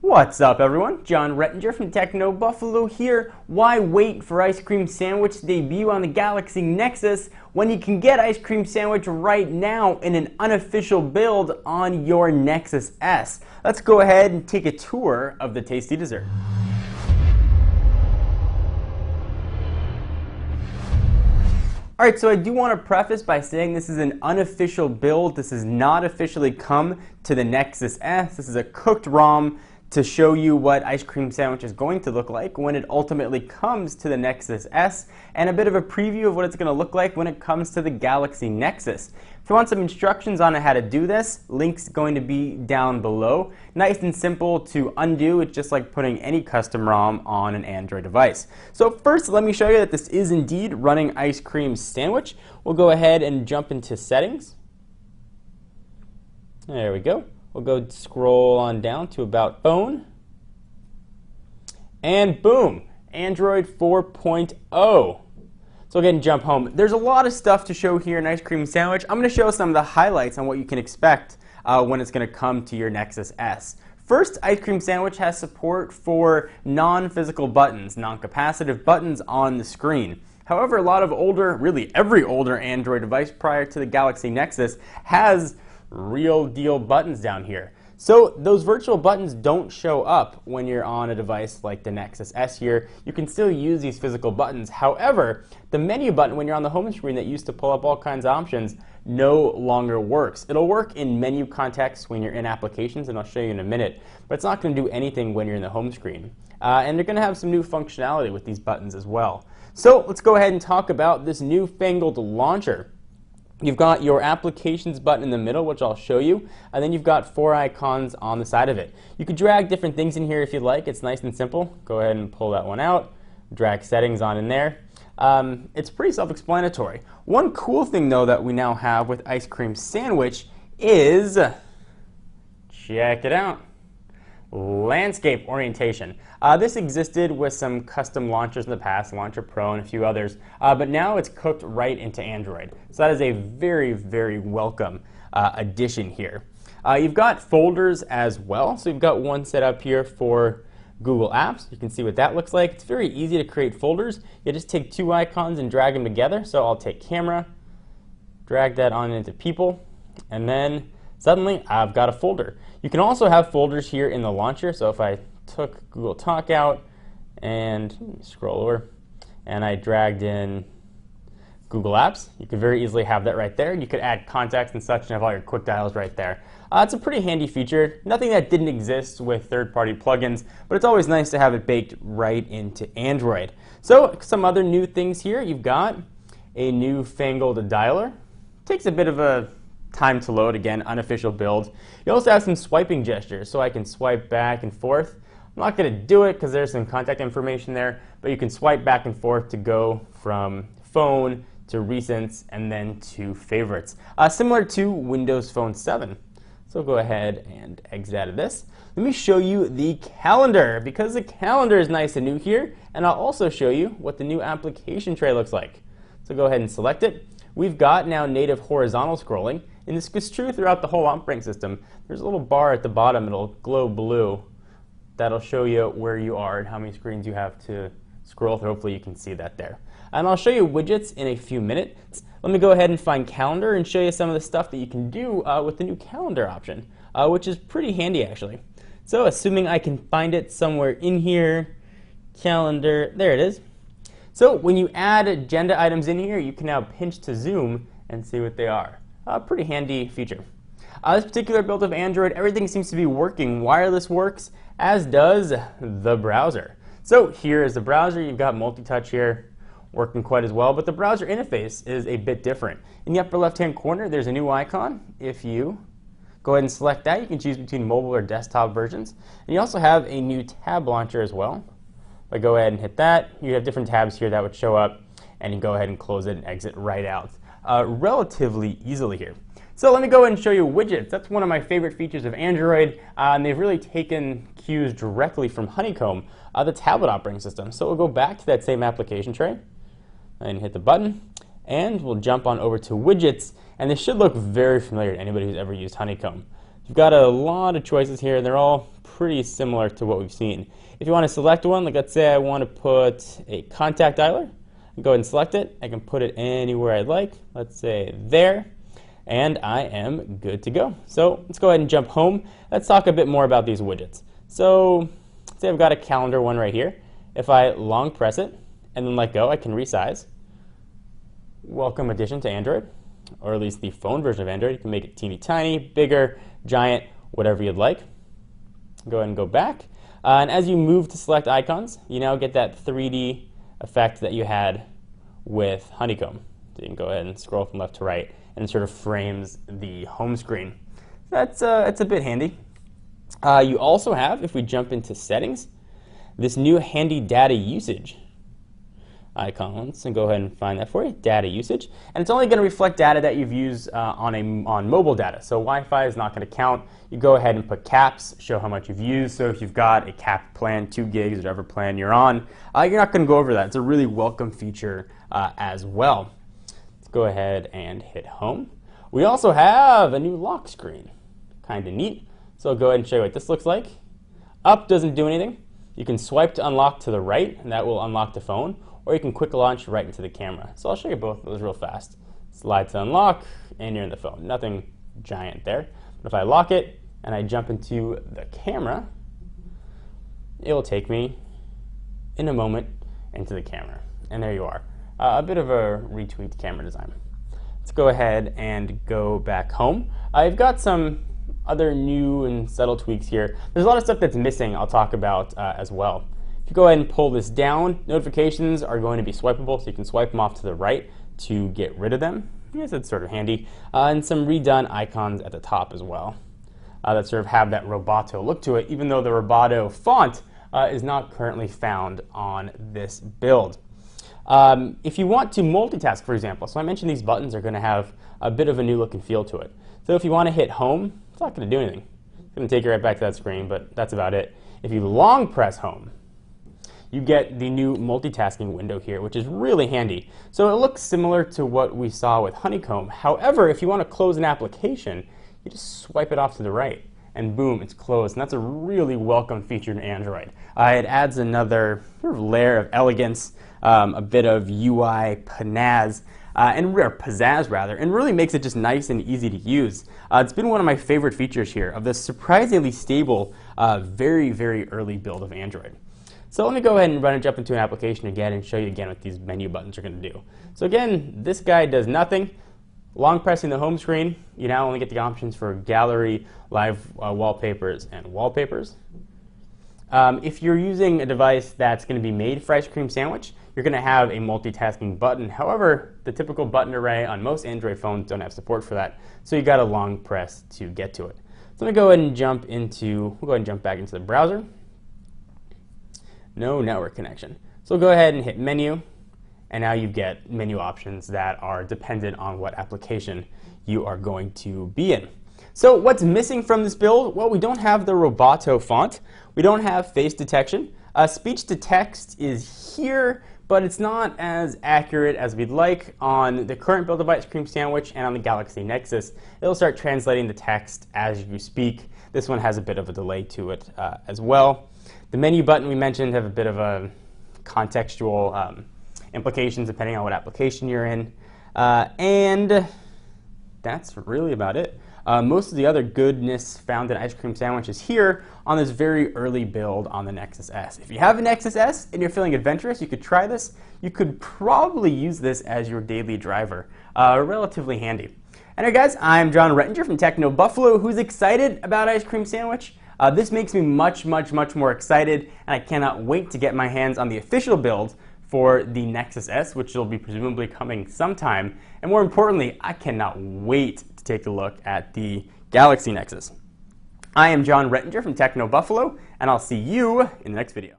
What's up, everyone? John Rettinger from Techno Buffalo here. Why wait for Ice Cream Sandwich to debut on the Galaxy Nexus when you can get Ice Cream Sandwich right now in an unofficial build on your Nexus S? Let's go ahead and take a tour of the tasty dessert. Alright, so I do want to preface by saying this is an unofficial build. This has not officially come to the Nexus S. This is a cooked ROM to show you what Ice Cream Sandwich is going to look like when it ultimately comes to the Nexus S, and a bit of a preview of what it's going to look like when it comes to the Galaxy Nexus. If you want some instructions on how to do this, link's going to be down below. Nice and simple to undo. It's just like putting any custom ROM on an Android device. So first, let me show you that this is indeed running Ice Cream Sandwich. We'll go ahead and jump into settings. There we go. We'll go scroll on down to About Phone. And boom, Android 4.0. So again, jump home. There's a lot of stuff to show here in Ice Cream Sandwich. I'm going to show some of the highlights on what you can expect when it's going to come to your Nexus S. First, Ice Cream Sandwich has support for non-physical buttons, non-capacitive buttons on the screen. However, a lot of older, really every older Android device prior to the Galaxy Nexus has real deal buttons down here. So those virtual buttons don't show up when you're on a device like the Nexus S here. You can still use these physical buttons. However, the menu button when you're on the home screen that used to pull up all kinds of options no longer works. It'll work in menu contexts when you're in applications, and I'll show you in a minute, but it's not going to do anything when you're in the home screen. And they're going to have some new functionality with these buttons as well. So let's go ahead and talk about this newfangled launcher. You've got your applications button in the middle, which I'll show you, and then you've got 4 icons on the side of it. You can drag different things in here if you'd like. It's nice and simple. Go ahead and pull that one out, drag settings on in there. It's pretty self-explanatory. One cool thing, though, that we now have with Ice Cream Sandwich is, check it out, landscape orientation. This existed with some custom launchers in the past, Launcher Pro and a few others, but now it's cooked right into Android. So that is a very, very welcome addition here. You've got folders as well. So you've got one set up here for Google Apps. You can see what that looks like. It's very easy to create folders. You just take 2 icons and drag them together. So I'll take Camera, drag that on into People, and then suddenly I've got a folder. You can also have folders here in the launcher. So if I took Google Talk out and scroll over and I dragged in Google Apps, you could very easily have that right there. You could add contacts and such and have all your quick dials right there. It's a pretty handy feature. Nothing that didn't exist with third-party plugins, but it's always nice to have it baked right into Android. So some other new things here. You've got a newfangled dialer. Takes a bit of a time to load, again, unofficial build. You also have some swiping gestures, so I can swipe back and forth. I'm not going to do it because there's some contact information there, but you can swipe back and forth to go from phone to recents and then to favorites. Similar to Windows Phone 7. So go ahead and exit out of this. Let me show you the calendar, because the calendar is nice and new here, and I'll also show you what the new application tray looks like. So go ahead and select it. We've got now native horizontal scrolling, and this is true throughout the whole operating system. There's a little bar at the bottom, it'll glow blue. That'll show you where you are and how many screens you have to scroll through. Hopefully you can see that there. And I'll show you widgets in a few minutes. Let me go ahead and find calendar and show you some of the stuff that you can do with the new calendar option, which is pretty handy actually. So assuming I can find it somewhere in here, calendar, there it is. So when you add agenda items in here, you can now pinch to zoom and see what they are. Pretty handy feature. This particular build of Android, everything seems to be working. Wireless works, as does the browser. So here is the browser. You've got multi-touch here, working quite as well, but the browser interface is a bit different. In the upper left-hand corner, there's a new icon. If you go ahead and select that, you can choose between mobile or desktop versions. And you also have a new tab launcher as well. If I go ahead and hit that, you have different tabs here that would show up, and you go ahead and close it and exit right out relatively easily here. So let me go ahead and show you widgets. That's one of my favorite features of Android, and they've really taken cues directly from Honeycomb, the tablet operating system. So we'll go back to that same application tray and hit the button, and we'll jump on over to widgets, and this should look very familiar to anybody who's ever used Honeycomb. You've got a lot of choices here, and they're all pretty similar to what we've seen. If you want to select one, like let's say I want to put a contact dialer, go ahead and select it. I can put it anywhere I'd like. Let's say there, and I am good to go. So let's go ahead and jump home. Let's talk a bit more about these widgets. So say I've got a calendar one right here. If I long press it and then let go, I can resize. Welcome addition to Android, or at least the phone version of Android. You can make it teeny tiny, bigger, giant, whatever you'd like. Go ahead and go back. And as you move to select icons, you now get that 3D effect that you had with Honeycomb. So you can go ahead and scroll from left to right, and it sort of frames the home screen. It's a bit handy. You also have, if we jump into settings, this new handy data usage icon. So go ahead and find that for you, data usage. And it's only going to reflect data that you've used on mobile data. So Wi-Fi is not going to count. You go ahead and put caps, show how much you've used. So if you've got a cap plan, 2 gigs, whatever plan you're on, you're not going to go over that. It's a really welcome feature as well. Let's go ahead and hit home. We also have a new lock screen. Kind of neat. So I'll go ahead and show you what this looks like. Up doesn't do anything. You can swipe to unlock to the right, and that will unlock the phone, or you can quick launch right into the camera. So I'll show you both of those real fast. Slide to unlock, and you're in the phone. Nothing giant there. But if I lock it and I jump into the camera, it will take me in a moment into the camera. And there you are. A bit of a retweaked camera design. Let's go ahead and go back home. I've got some other new and subtle tweaks here. There's a lot of stuff that's missing I'll talk about as well. If you go ahead and pull this down, notifications are going to be swipeable, so you can swipe them off to the right to get rid of them. I guess it's sort of handy. And some redone icons at the top as well that sort of have that Roboto look to it, even though the Roboto font is not currently found on this build. If you want to multitask, for example, so I mentioned these buttons are going to have a bit of a new look and feel to it. So if you want to hit home, it's not going to do anything. It's going to take you right back to that screen, but that's about it. If you long press home, you get the new multitasking window here, which is really handy. So it looks similar to what we saw with Honeycomb. However, if you want to close an application, you just swipe it off to the right, and boom, it's closed. And that's a really welcome feature in Android. It adds another sort of layer of elegance, a bit of UI pizzazz, and really makes it just nice and easy to use. It's been one of my favorite features here of this surprisingly stable, very, very early build of Android. So let me go ahead and run and jump into an application again and show you again what these menu buttons are going to do. So again, this guy does nothing. Long pressing the home screen, you now only get the options for gallery, live wallpapers, and wallpapers. If you're using a device that's going to be made for ice cream sandwich, you're going to have a multitasking button. However, the typical button array on most Android phones don't have support for that, so you got to long press to get to it. So let me go ahead and jump back into the browser. No network connection. So we'll go ahead and hit menu, and now you get menu options that are dependent on what application you are going to be in. So what's missing from this build? Well, we don't have the Roboto font. We don't have face detection. Speech to text is here, but it's not as accurate as we'd like on the current build of Ice Cream Sandwich and on the Galaxy Nexus. It'll start translating the text as you speak. This one has a bit of a delay to it as well. The menu button we mentioned have a bit of a contextual implications depending on what application you're in. And that's really about it. Most of the other goodness found in Ice Cream Sandwich is here on this very early build on the Nexus S. If you have a Nexus S and you're feeling adventurous, you could try this. You could probably use this as your daily driver. Relatively handy. Anyway guys, I'm John Rettinger from Techno Buffalo, who's excited about Ice Cream Sandwich. This makes me much more excited, and I cannot wait to get my hands on the official build for the Nexus S, which will be presumably coming sometime. And more importantly, I cannot wait to take a look at the Galaxy Nexus. I am John Rettinger from Techno Buffalo, and I'll see you in the next video.